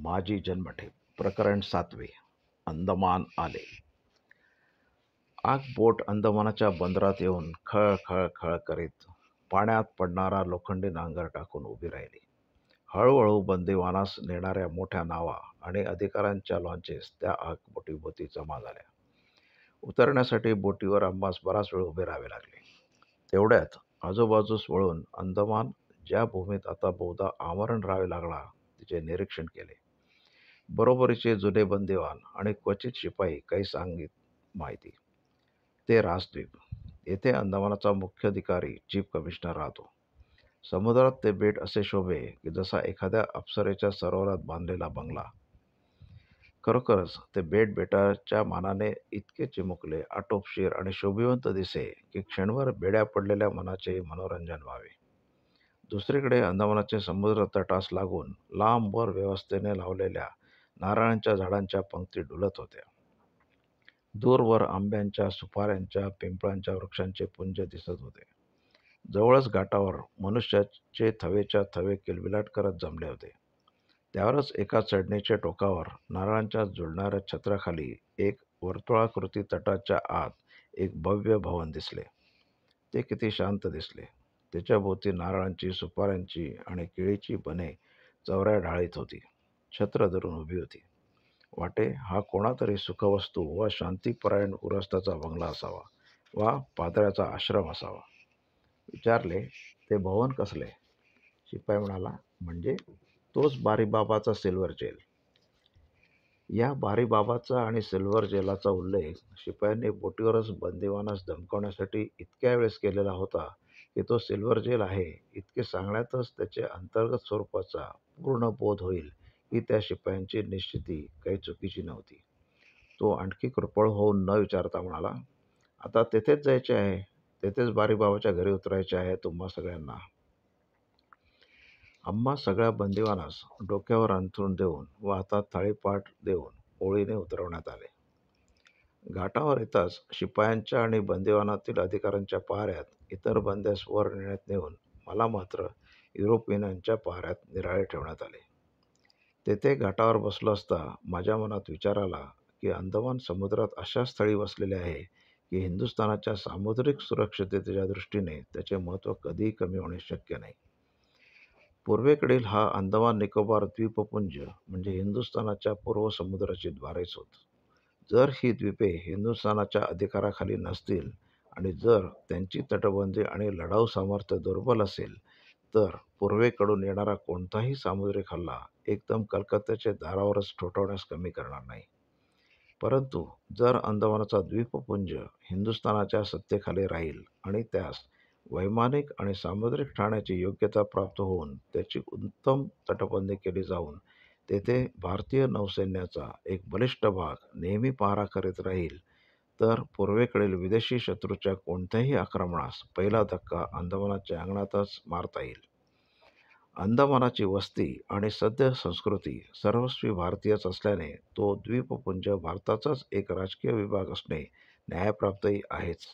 माझी जन्मठेप प्रकरण 7. अंदमान आले. आग बोट अंदमानाच्या बंदरात येऊन खळ खळ खळ करीत पाण्यात पडणारा लोखंडी नांगर टाकून उभी राहिली. हळूहळू बंदिवानास नेणाऱ्या मोठ्या नावा आणि अधिकाऱ्यांच्या लॉन्चेस त्या आग बोटीभोवती जमा झाल्या. उतरण्यासाठी बोटीवर आम्हास बराच वेळ उभे राहावे लागले. तेवढ्यात आजूबाजूस वळून अंदमान ज्या भूमीत आता बहुधा आमरण राहावे लागला तिचे निरीक्षण केले. बरोबरीचे जुने बंदिवान आणि क्वचित शिपाई काही सांगित माहिती. ते राजद्वीप. येथे अंदमानाचा मुख्य अधिकारी चीफ कमिशनर राहतो. समुद्रात ते बेट असे शोभे की जसा एखाद्या अप्सरेच्या सरोवरात बांधलेला बंगला. खरोखरच ते बेट बेटाच्या मानाने इतके चिमुकले, आटोपशीर आणि शोभिवंत दिसे की क्षणभर बेड्या पडलेल्या मनाचे मनोरंजन व्हावे. दुसरीकडे अंदमानाचे समुद्र तटास लागून लांबवर व्यवस्थेने लावलेल्या नारळांच्या झाडांच्या पंक्ती डुलत होत्या. दूरवर आंब्यांच्या, सुपाऱ्यांच्या, पिंपळांच्या वृक्षांचे पुंज दिसत होते. जवळच घाटावर मनुष्याचे थवेच्या थवे किलबिलाट करत जमले होते. त्यावरच एका चढणीच्या टोकावर नारळांच्या झुलणाऱ्या छत्राखाली एक वर्तुळाकृती तटाच्या आत एक भव्य भवन दिसले. ते किती शांत दिसले. त्याच्या भोवती नारळांची, सुपाऱ्यांची आणि केळीची बने चवऱ्या ढाळीत होती. छत्र धरून उभी होती. वाटे हा कोणातरी सुखवस्तू वा शांतीपरायण गृहस्थाचा बंगला असावा वा पाद्र्याचा आश्रम असावा. विचारले, ते भवन कसले? शिपाई म्हणाला, म्हणजे तोच बारीबाबाचा सिल्वर जेल. या बारीबाबाचा आणि सिल्वर जेलाचा उल्लेख शिपायांनी बोटीवरच बंदिवानास धमकावण्यासाठी इतक्या वेळेस केलेला होता की तो सिल्वर जेल आहे इतके सांगण्यातच त्याचे अंतर्गत स्वरूपाचा पूर्ण बोध होईल की त्या शिपायांची निश्चिती काही चुकीची नव्हती. तो आणखी कृपळ होऊन न विचारता म्हणाला, आता तेथेच जायचे आहे, तेथेच बारीबाबाच्या घरी उतरायचे आहे तुम्हा सगळ्यांना. आम्हा सगळ्या बंदिवानास डोक्यावर अंथरूण देऊन व हातात थाळीपाट देऊन ओळीने उतरवण्यात आले. घाटावर येताच शिपायांच्या आणि बंदिवानातील अधिकाऱ्यांच्या पहाऱ्यात इतर बंद्यास वर नेण्यात नेऊन मला मात्र युरोपियनांच्या पहाऱ्यात निराळे ठेवण्यात आले. तेथे घाटावर बसलो असता माझ्या मनात विचार आला की अंदमान समुद्रात अशा स्थळी वसलेले आहे की हिंदुस्थानाच्या सामुद्रिक सुरक्षिततेच्या दृष्टीने त्याचे महत्त्व कधीही कमी होणे शक्य नाही. पूर्वेकडील हा अंदमान निकोबार द्वीपपुंज म्हणजे हिंदुस्थानाच्या पूर्व समुद्राची द्वारेच होत. जर ही द्वीपे हिंदुस्थानाच्या अधिकाराखाली नसतील आणि जर त्यांची तटबंदी आणि लढाऊ सामर्थ्य दुर्बल असेल तर पूर्वेकडून येणारा कोणताही सामुद्रिक हल्ला एकदम कलकत्त्याच्या दारावरच ठोठावण्यास कमी करणार नाही. परंतु जर अंदमानाचा द्वीपपुंज हिंदुस्थानाच्या सत्तेखाली राहील आणि त्यास वैमानिक आणि सामुद्रिक ठाण्याची योग्यता प्राप्त होऊन त्याची उत्तम तटबंदी केली जाऊन तेथे भारतीय नौसैन्याचा एक बलिष्ठ भाग नेहमी पहारा करीत राहील तर पूर्वेकडील विदेशी शत्रूच्या कोणत्याही आक्रमणास पहिला धक्का अंदमानाच्या अंगणातच मारता येईल. अंदमानाची वस्ती आणि सद्य संस्कृती सर्वस्वी भारतीयच असल्याने तो द्वीपपुंज भारताचाच एक राजकीय विभाग असणे न्यायप्राप्तही आहेच.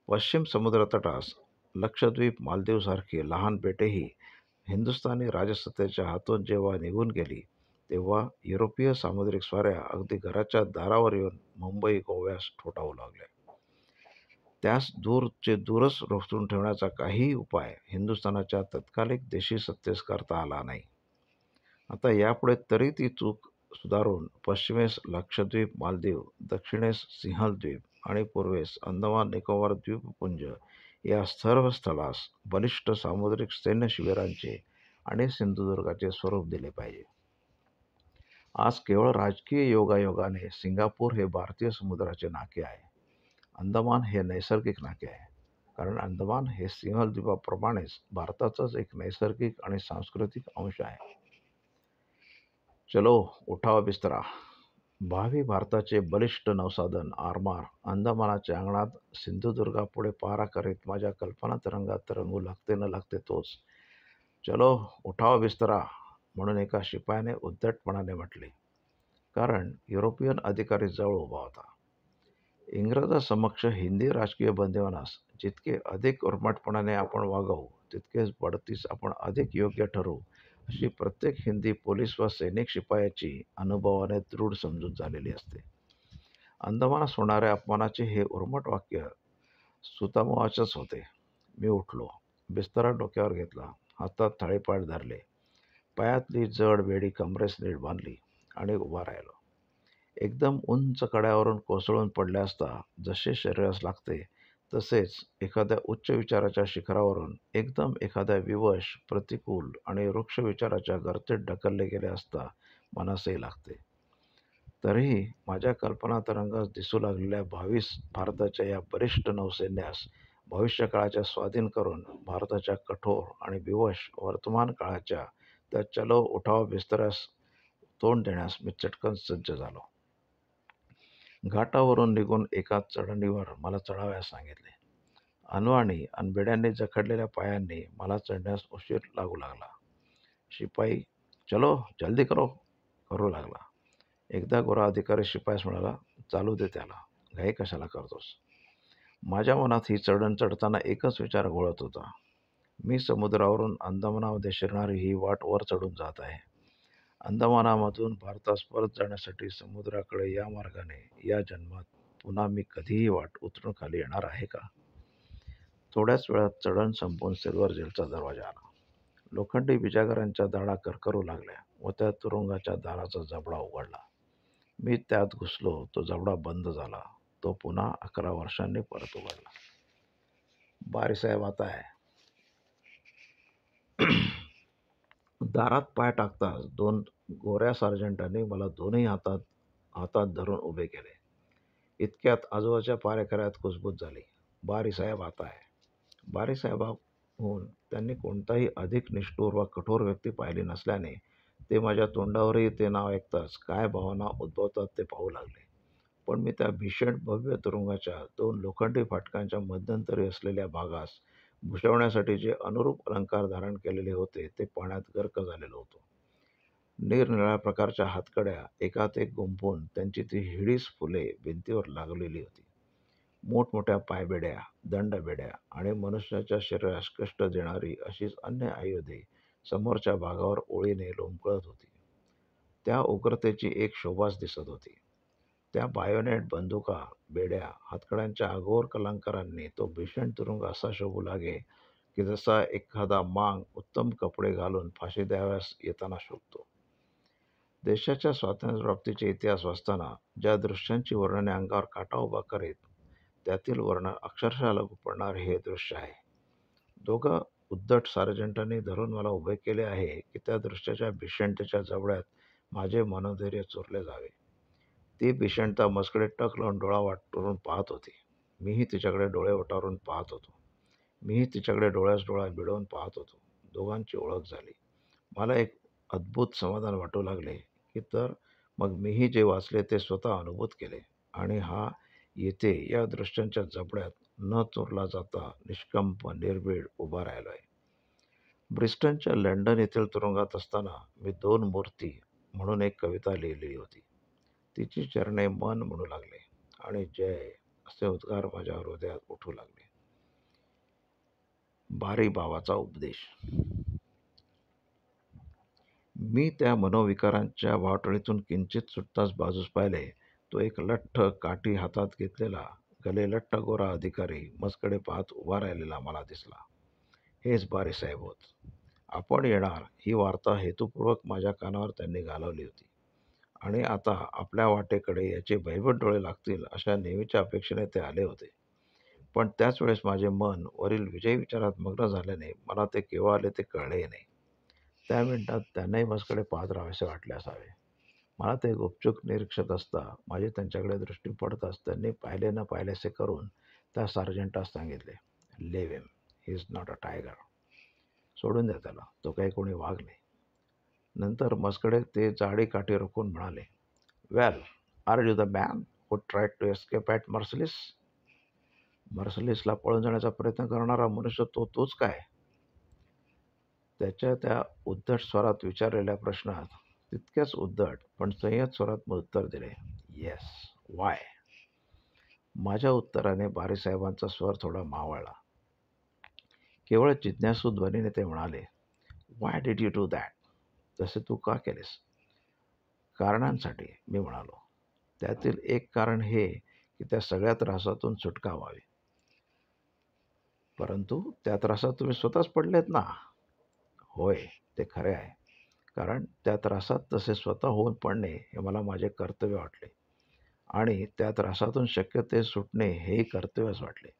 पश्चिम समुद्रतटास लक्षद्वीप, मालदीवसारखी लहान बेटेही हिंदुस्थानी राजसत्तेच्या हातून जेव्हा निघून गेली तेव्हा युरोपीय सामुद्रिक स्वाऱ्या अगदी घराच्या दारावर येऊन मुंबई, गोव्यास ठोठावू लागल्या. त्यास दूरचे दूरच रोखून ठेवण्याचा काहीही उपाय हिंदुस्थानाच्या तत्कालिक देशी सत्तेस करता आला नाही. आता यापुढे तरी ती चूक सुधारून पश्चिमेस लक्षद्वीप, मालदीव, दक्षिणेस सिंहल द्वीप आणि पूर्वेस अंदमान निकोबार द्वीपपुंज या सर्व स्थळास बलिष्ठ सामुद्रिक सैन्य शिबिरांचे आणि सिंधुदुर्गाचे स्वरूप दिले पाहिजे. आज केवळ राजकीय योगायोगाने सिंगापूर हे भारतीय समुद्राचे नाके आहे. अंदमान हे नैसर्गिक नाके आहे, कारण अंदमान हे सिंहल द्वीपाप्रमाणेच भारताचाच एक नैसर्गिक आणि सांस्कृतिक अंश आहे. चलो उठावा बिस्तरा. भावी भारताचे बलिष्ठ नौसाधन आरमार अंदमानाच्या अंगणात सिंधुदुर्गापुढे पहारा करीत माझ्या कल्पनातरंगात रंगू लागते न लागते तोच. चलो उठावा बिस्तरा म्हणून एका शिपायाने उद्धटपणाने म्हटले, कारण युरोपियन अधिकारी जवळ उभा होता. इंग्रजासमक्ष हिंदी राजकीय बंदिवानास जितके अधिक उर्मटपणाने आपण वागवू तितकेच बढतीस आपण अधिक योग्य ठरू अशी प्रत्येक हिंदी पोलीस व सैनिक शिपायाची अनुभवाने दृढ समजूत झालेली असते. अंदमानास होणाऱ्या अपमानाचे हे उर्मट वाक्य सुतामोवाचेच होते. मी उठलो, बिस्तरा डोक्यावर घेतला, हातात थाळीपाट धरले, पायातली जड बेडी कमरेस नीट बांधली आणि उभा राहिलो. एकदम उंच कड्यावरून कोसळून पडले असता जसे शरीरास लागते, तसेच एखाद्या उच्च विचाराच्या शिखरावरून एकदम एखाद्या विवश, प्रतिकूल आणि वृक्ष विचाराच्या गर्तेत ढकलले गेले असता मनासही लागते. तरीही माझ्या कल्पनातरंगास दिसू लागलेल्या भारताच्या या बलिष्ठ नौसैन्यास भविष्यकाळाच्या स्वाधीन करून भारताच्या कठोर आणि विवश वर्तमान काळाच्या त्या चलो उठाव बिस्तऱ्यास तोंड देण्यास मी चटकन सज्ज झालो. घाटावरून निघून एका चढणीवर मला चढावयास सांगितले. अनवाणी आणि बेड्यांनी जखडलेल्या पायांनी मला चढण्यास उशीर लागू लागला. शिपाई चलो जल्दी करो करू लागला. एकदा गोरा अधिकारी शिपायास म्हणाला, चालू दे त्याला, घाई कशाला करतोस. माझ्या मनात ही चढण चढताना एकच विचार घोळत होता. मी समुद्रावरून अंदमानामध्ये शिरणारी ही वाट वर चढून जात आहे. अंदमानामधून भारतास परत जाण्यासाठी समुद्राकडे या मार्गाने या जन्मात पुन्हा मी कधीही वाट उतरून खाली येणार आहे का. थोड्याच वेळात चढण संपून सिल्वर जेलचा दरवाजा आला. लोखंडी बिजागरांच्या दाढा करकरू लागल्या व त्या तुरुंगाच्या दाराचा जबडा उघडला. मी त्यात घुसलो. तो जबडा बंद झाला. तो पुन्हा 11 वर्षांनी परत उघडला. बारीसाहेब आता आहे. दारात पाय टाकताच 2 गोऱ्या सार्जंटांनी मला दोन्ही हातात धरून उभे केले. इतक्यात आजूबाजूच्या पारेकऱ्यात कुजबूज झाली. बारीसाहेब आता आहे. बारीसाहेबाहून त्यांनी कोणताही अधिक निष्ठुर व कठोर व्यक्ती पाहिली नसल्याने ते माझ्या तोंडावरही ते नाव ऐकताच काय भावना उद्भवतात ते पाहू लागले. पण मी त्या भीषण भव्य तुरुंगाच्या 2 लोखंडी फाटकांच्या मध्यंतरी असलेल्या भागास भूषवण्यासाठी जे अनुरूप अलंकार धारण केलेले होते ते पाहण्यात गर्क झालेलो होतो. निरनिराळ्या प्रकारच्या हातकड्या एकात एक गुंफून त्यांची ती हिडीस फुले भिंतीवर लागलेली होती. मोठमोठ्या पायबेड्या, दंडबेड्या आणि मनुष्याच्या शरीरास कष्ट देणारी अशीच अन्य आयुधे समोरच्या भागावर ओळीने लोंबकळत होती. त्या उग्रतेची एक शोभाच दिसत होती. त्या बायोनेट बंदुका, बेड्या, हातकड्यांच्या अघोर कलांकारांनी तो भीषण तुरुंग असा शोभू लागे की जसा एखादा मांग उत्तम कपडे घालून फाशी द्यावयास येताना शोभतो. देशाच्या स्वातंत्र्यप्राप्तीचे इतिहास वाचताना ज्या दृश्यांची वर्णने अंगावर काटा उभा करीत, त्यातील वर्णन अक्षरशः लागू पडणारे हे दृश्य आहे. 2 उद्धट सार्जंटांनी धरून मला उभे केले आहे की त्या दृश्याच्या भीषणतेच्या जबड्यात माझे मनोधैर्य चोरले जावे. ती भीषणता मजकडे टक लावून डोळा वाटरून पाहत होती. मीही तिच्याकडे डोळे वटारून पाहत होतो. मीही तिच्याकडे डोळ्यास डोळा भिडवून पाहत होतो. दोघांची ओळख झाली. मला एक अद्भुत समाधान वाटू लागले की तर मग मीही जे वाचले ते स्वतः अनुभूत केले आणि हा येथे या दृश्यांच्या जबड्यात न चोरला जाता निष्कंप निर्भीड उभा राहिलो आहे. ब्रिस्टनच्या लंडन येथील तुरुंगात असताना मी 2 मूर्ती म्हणून एक कविता लिहिली होती. तिची चरणे मन म्हणू लागले आणि जय असे उद्गार माझ्या हृदयात उठू लागले. बारी बाबाचा उपदेश. मी त्या मनोविकारांच्या वावटळीतून किंचित सुटताच बाजूस पाहिले. तो एक लठ्ठ काठी हातात घेतलेला गलेलठ्ठ गोरा अधिकारी मजकडे पाहत उभा राहिलेला मला दिसला. हेच बारीसाहेब होत. आपण येणार ही वार्ता हेतुपूर्वक माझ्या कानावर त्यांनी घालवली होती आणि आता आपल्या वाटेकडे याचे भयभीत डोळे लागतील अशा नेहमीच्या अपेक्षेने ते आले होते. पण त्याच वेळेस माझे मन वरील विजयी विचारात मग्न झाल्याने मला ते केव्हा आले ते कळलेही नाही. त्या मिनिटात त्यांनाही माझ्याकडे पाहत राहावेसे वाटले असावे. मला ते गुपचूप निरीक्षत असता माझी त्यांच्याकडे दृष्टी पडताच त्यांनी पाहिले न पाहिलेसे करून त्या सार्जंटास सांगितले, "leave him, he is not a tiger." सोडून द्या त्याला, तो काही कोणी वाघ नाही. नंतर मजकडे ते जाडी काठी रोखून म्हणाले, "well, are you the man who tried to escape at Marseilles?" मर्सिलिसला पळून जाण्याचा प्रयत्न करणारा मनुष्य तोच काय? त्याच्या त्या उद्धट स्वरात विचारलेल्या प्रश्नात तितक्याच उद्धट पण संयत स्वरात मी उत्तर दिले, "येस, वाय?" माझ्या उत्तराने बारीसाहेबांचा स्वर थोडा मावळला. केवळ जिज्ञासू ध्वनीने ते म्हणाले, "why did you do that?" तसे तू का केलेस? कारणांसाठी, मी म्हणालो. त्यातील एक कारण हे की त्या सगळ्या त्रासातून सुटका व्हावी. परंतु त्या त्रासात तुम्ही स्वतःच पडलेत ना. होय, ते खरे आहे. कारण त्या त्रासात तसे स्वतः होऊन पडणे हे मला माझे कर्तव्य वाटले आणि त्या त्रासातून शक्य ते सुटणे हेही कर्तव्यच वाटले.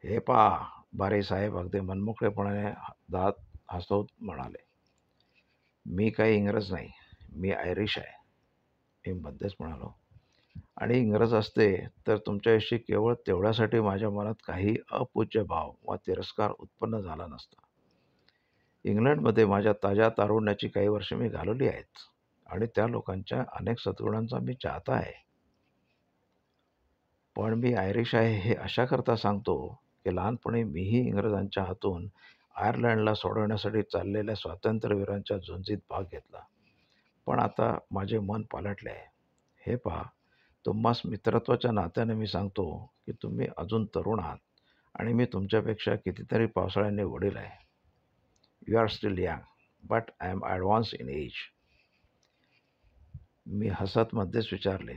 हे पहा, बारे साहेब अगदी मनमोकळेपणाने दात हसवत म्हणाले, मी काही इंग्रज नाही, मी आयरिश आहे. मी मध्येच म्हणालो, आणि इंग्रज असते तर तुमच्याविषयी केवळ तेवढ्यासाठी माझ्या मनात काही अपूज्य भाव वा तिरस्कार उत्पन्न झाला नसता. इंग्लंडमध्ये माझ्या ताज्या तारुण्याची काही वर्षे मी घालवली आहेत आणि त्या लोकांच्या अनेक सद्गुणांचा मी चाहता आहे. पण मी आयरिश आहे हे अशा करता सांगतो की लहानपणी मीही इंग्रजांच्या हातून आयर्लंडला सोडवण्यासाठी चाललेल्या स्वातंत्र्यवीरांच्या झुंजीत भाग घेतला. पण आता माझे मन पालटले आहे. हे पहा, तुम्हास मित्रत्वाच्या नात्याने मी सांगतो की तुम्ही अजून तरुण आहात आणि मी तुमच्यापेक्षा कितीतरी पावसाळ्यांनी वडील आहे. You are still young, but I am advance in age. मी हसत मध्येच विचारले,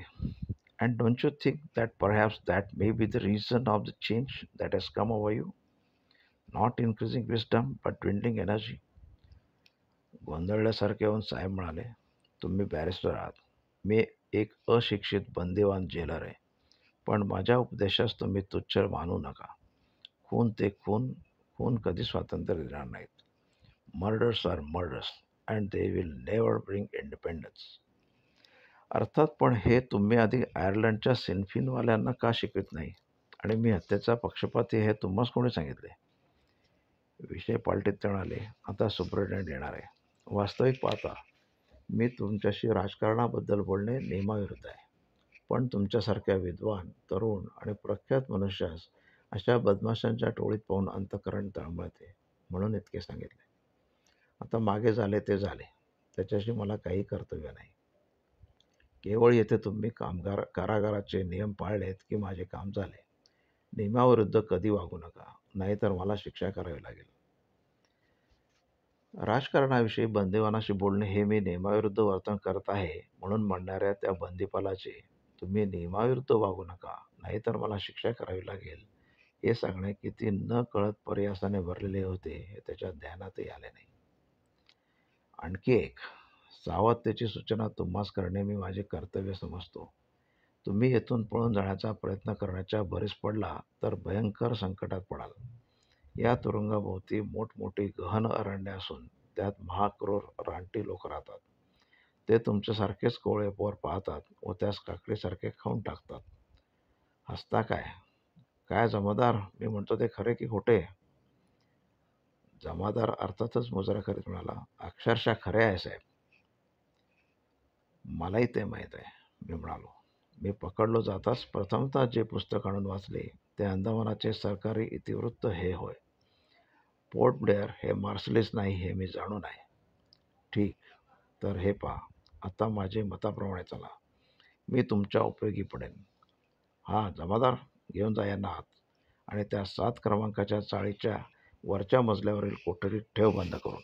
and don't you think that perhaps that may be the reason of the change that has come over you? Not increasing wisdom but dwindling energy. गोंधळल्यासारखे होऊन साहेब म्हणाले, तुम्ही barrister आहात, मी एक अशिक्षित बंदिवान जेलर आहे. पण माझ्या उपदेशास तुम्ही तुच्छ मानू नका. खून ते खून, खून कधी स्वातंत्र्य देणार नाहीत. Murders are murders and they will never bring independence. अर्थात, पण हे तुम्ही आधी आयर्लंडच्या सिनफिनवाल्यांना का शिकवित नाही? आणि मी हत्येचा पक्षपाती हे तुम्हास कोणी सांगितले? विषय पालटीत ते म्हणाले, आता सुपरिटेंडेंट येणार आहे. वास्तविक पाहता मी तुमच्याशी राजकारणाबद्दल बोलणे नियमाविरुद्ध आहे. पण तुमच्यासारख्या विद्वान, तरुण आणि प्रख्यात मनुष्यास अशा बदमाशांच्या टोळीत पाहून अंतःकरण तळमळते, म्हणून इतके सांगितले. आता मागे झाले ते झाले, त्याच्याशी मला काही कर्तव्य नाही. केवळ येथे तुम्ही कारागाराचे नियम पाळलेत की माझे काम झाले. नियमाविरुद्ध कधी वागू नका, नाहीतर मला शिक्षा करावी लागेल. राजकारणाविषयी बंदिवानाशी बोलणे हे मी नियमाविरुद्ध वर्तन करत आहे म्हणून म्हणणाऱ्या त्या बंदीपालाचे तुम्ही नियमाविरुद्ध वागू नका, नाहीतर मला शिक्षा करावी लागेल, हे सांगणे किती न कळत प्रयासाने भरलेले होते हे त्याच्या ध्यानातही आले नाही. आणखी एक सावधतेची सूचना तुम्हास करणे मी माझे कर्तव्य समजतो. तुम्ही येथून पळून जाण्याचा प्रयत्न करण्याच्या भरीस पडला तर भयंकर संकटात पडाल. या तुरुंगाभोवती मोठमोठी गहन अरण्य असून त्यात महाक्रूर रानटी लोक राहतात. ते तुमच्यासारखेच कोवळे पोर पाहतात व त्यास काकडीसारखे खाऊन टाकतात. हसता काय? काय जमादार, मी म्हणतो ते खरे की खोटे? जमादार अर्थातच मुजरा करीत म्हणाला, अक्षरशः खरे आहे साहेब. मलाही ते माहीत आहे, मी म्हणालो. मी पकडलो जाताच प्रथमतः जे पुस्तक आणून वाचले ते अंदमानाचे सरकारी इतिवृत्त हे होय. पोर्ट ब्लेअर हे मार्सलीस नाही हे मी जाणून आहे. ठीक, तर हे पहा, आता माझे मताप्रमाणे चला, मी तुमच्या उपयोगी पडेन. हा जमादार, घेऊन जा यांना आत आणि त्या 7 क्रमांकाच्या चाळीच्या वरच्या मजल्यावरील कोठडीत ठेव बंद करून.